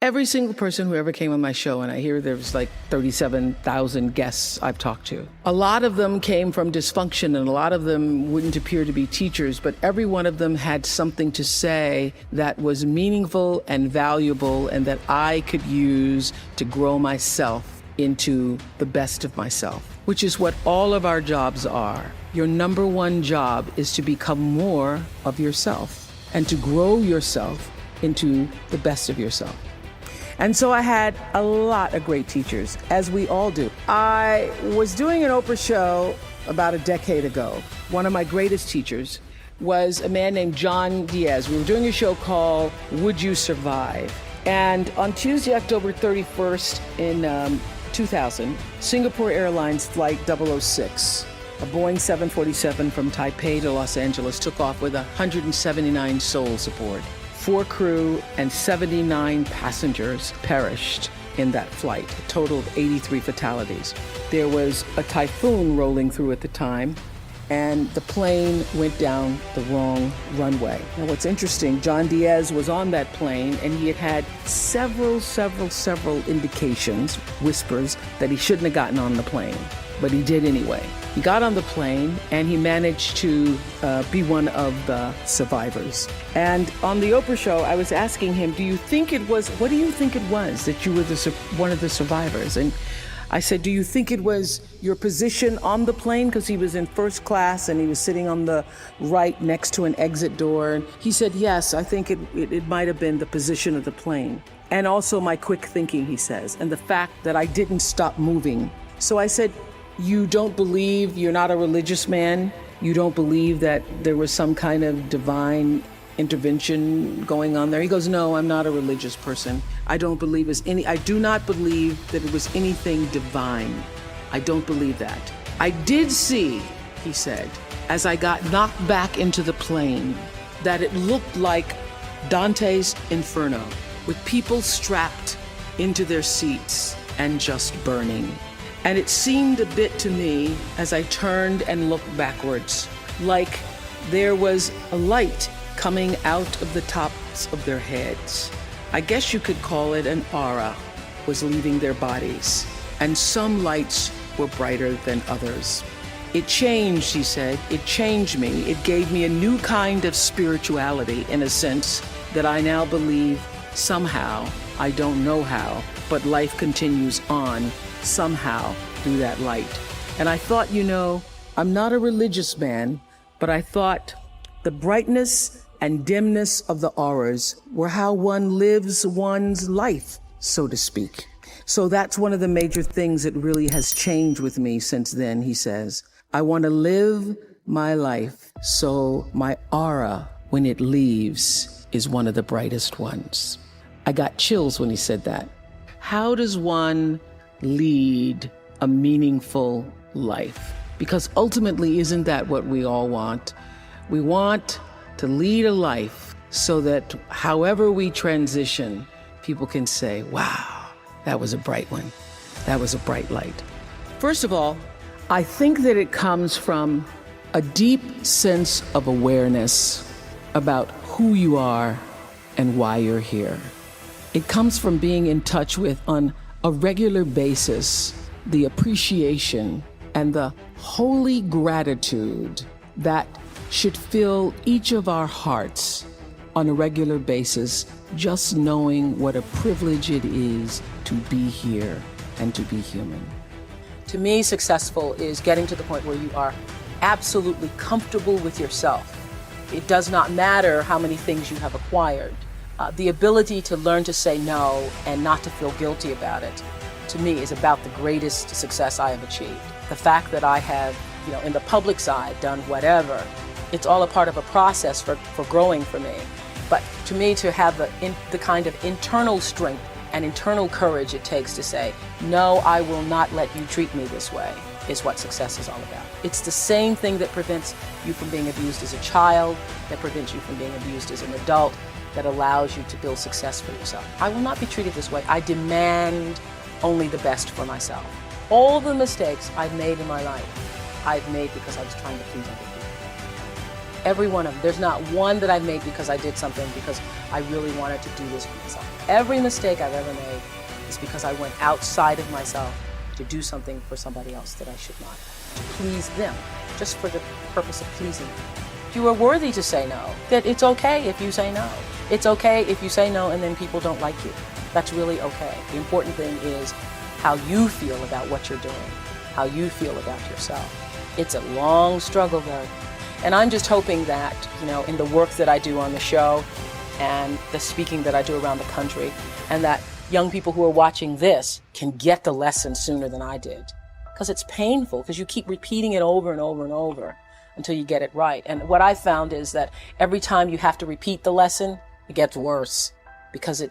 Every single person who ever came on my show, and I hear there's like 37,000 guests I've talked to, a lot of them came from dysfunction and a lot of them wouldn't appear to be teachers, but every one of them had something to say that was meaningful and valuable and that I could use to grow myself into the best of myself, which is what all of our jobs are. Your number one job is to become more of yourself and to grow yourself into the best of yourself. And so I had a lot of great teachers, as we all do. I was doing an Oprah show about a decade ago. One of my greatest teachers was a man named John Diaz. We were doing a show called Would You Survive? And on Tuesday, October 31st in 2000, Singapore Airlines Flight 006, a Boeing 747 from Taipei to Los Angeles, took off with 179 souls aboard. 4 crew and 79 passengers perished in that flight, a total of 83 fatalities. There was a typhoon rolling through at the time, and the plane went down the wrong runway. Now what's interesting, John Diaz was on that plane and he had several indications, whispers, that he shouldn't have gotten on the plane, but he did anyway. He got on the plane and he managed to be one of the survivors. And on the Oprah show, I was asking him, what do you think it was that you were one of the survivors? And I said, do you think it was your position on the plane? Because he was in first class and he was sitting on the right next to an exit door. And he said, yes, I think it might have been the position of the plane. And also my quick thinking, he says, and the fact that I didn't stop moving. So I said, you don't believe, you're not a religious man, you don't believe that there was some kind of divine intervention going on there? He goes, no, I'm not a religious person. I do not believe that it was anything divine. I don't believe that. I did see, he said, as I got knocked back into the plane, that it looked like Dante's Inferno, with people strapped into their seats and just burning. And it seemed a bit to me, as I turned and looked backwards, like there was a light coming out of the tops of their heads. I guess you could call it an aura was leaving their bodies, and some lights were brighter than others. It changed, he said, it changed me. It gave me a new kind of spirituality, in a sense, that I now believe somehow, I don't know how, but life continues on somehow through that light. And I thought, I'm not a religious man, but I thought the brightness and dimness of the auras were how one lives one's life, so to speak. So that's one of the major things that really has changed with me since then, he says. I want to live my life so my aura, when it leaves, is one of the brightest ones. I got chills when he said that. How does one lead a meaningful life? Because ultimately, isn't that what we all want? We want to lead a life so that however we transition, people can say, wow, that was a bright one. That was a bright light. First of all, I think that it comes from a deep sense of awareness about who you are and why you're here. It comes from being in touch with, on a regular basis, the appreciation and the holy gratitude that should fill each of our hearts on a regular basis, just knowing what a privilege it is to be here and to be human. To me, successful is getting to the point where you are absolutely comfortable with yourself. It does not matter how many things you have acquired. The ability to learn to say no and not to feel guilty about it, to me, is about the greatest success I have achieved. The fact that I have, in the public side, done whatever, it's all a part of a process for growing for me. But to me, to have the kind of internal strength and internal courage it takes to say, no, I will not let you treat me this way, is what success is all about. It's the same thing that prevents you from being abused as a child, that prevents you from being abused as an adult, that allows you to build success for yourself. I will not be treated this way. I demand only the best for myself. All the mistakes I've made in my life, I've made because I was trying to please other people. Every one of them. There's not one that I've made because I did something because I really wanted to do this for myself. Every mistake I've ever made is because I went outside of myself to do something for somebody else that I should not, to please them, just for the purpose of pleasing them. If you are worthy to say no, that it's okay if you say no. It's okay if you say no and then people don't like you. That's really okay. The important thing is how you feel about what you're doing, how you feel about yourself. It's a long struggle though. And I'm just hoping that, in the work that I do on the show and the speaking that I do around the country, and that young people who are watching this can get the lesson sooner than I did. Because it's painful, because you keep repeating it over and over and over until you get it right. And what I found is that every time you have to repeat the lesson, it gets worse. Because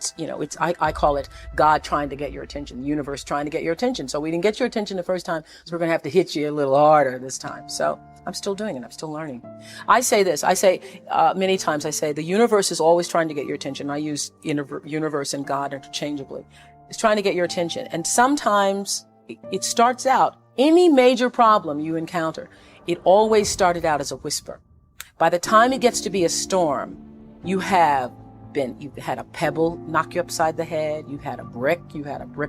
I call it God trying to get your attention, the universe trying to get your attention. So we didn't get your attention the first time, so we're going to have to hit you a little harder this time. So I'm still doing it. I'm still learning. I say this. Many times the universe is always trying to get your attention. I use universe and God interchangeably. It's trying to get your attention. And sometimes it starts out, any major problem you encounter, it always started out as a whisper. By the time it gets to be a storm, you've had a pebble knock you upside the head, you've had a brick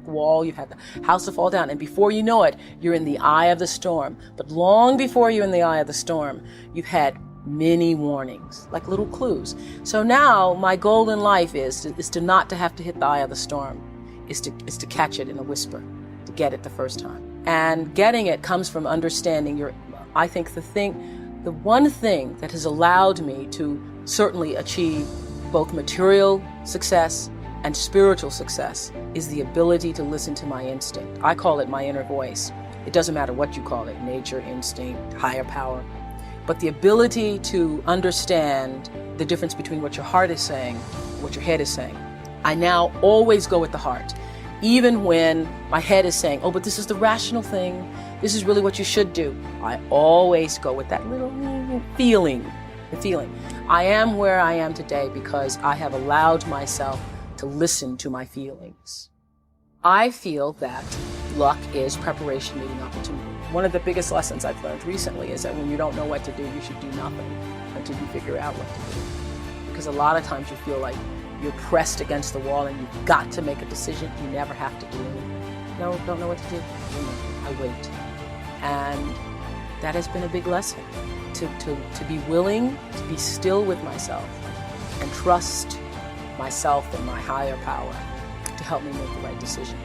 wall, you've had the house to fall down, and before you know it, you're in the eye of the storm. But long before you're in the eye of the storm, you've had many warnings, like little clues. So now my goal in life is to not to have to hit the eye of the storm, is to catch it in a whisper, to get it the first time. And getting it comes from understanding I think the one thing that has allowed me to certainly achieve both material success and spiritual success is the ability to listen to my instinct. I call it my inner voice. It doesn't matter what you call it, nature, instinct, higher power. But the ability to understand the difference between what your heart is saying and what your head is saying. I now always go with the heart. Even when my head is saying, oh, but this is the rational thing, this is really what you should do, I always go with that little feeling. The feeling. I am where I am today because I have allowed myself to listen to my feelings. I feel that luck is preparation meeting opportunity. One of the biggest lessons I've learned recently is that when you don't know what to do, you should do nothing until you figure out what to do. Because a lot of times you feel like you're pressed against the wall and you've got to make a decision. You never have to do it. No, don't know what to do. I wait. And that has been a big lesson. To be willing to be still with myself and trust myself and my higher power to help me make the right decision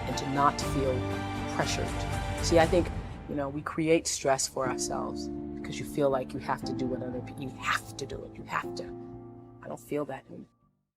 and to not feel pressured. See, I think, we create stress for ourselves because you feel like you have to do what other people, you have to do it, you have to. I don't feel that anymore.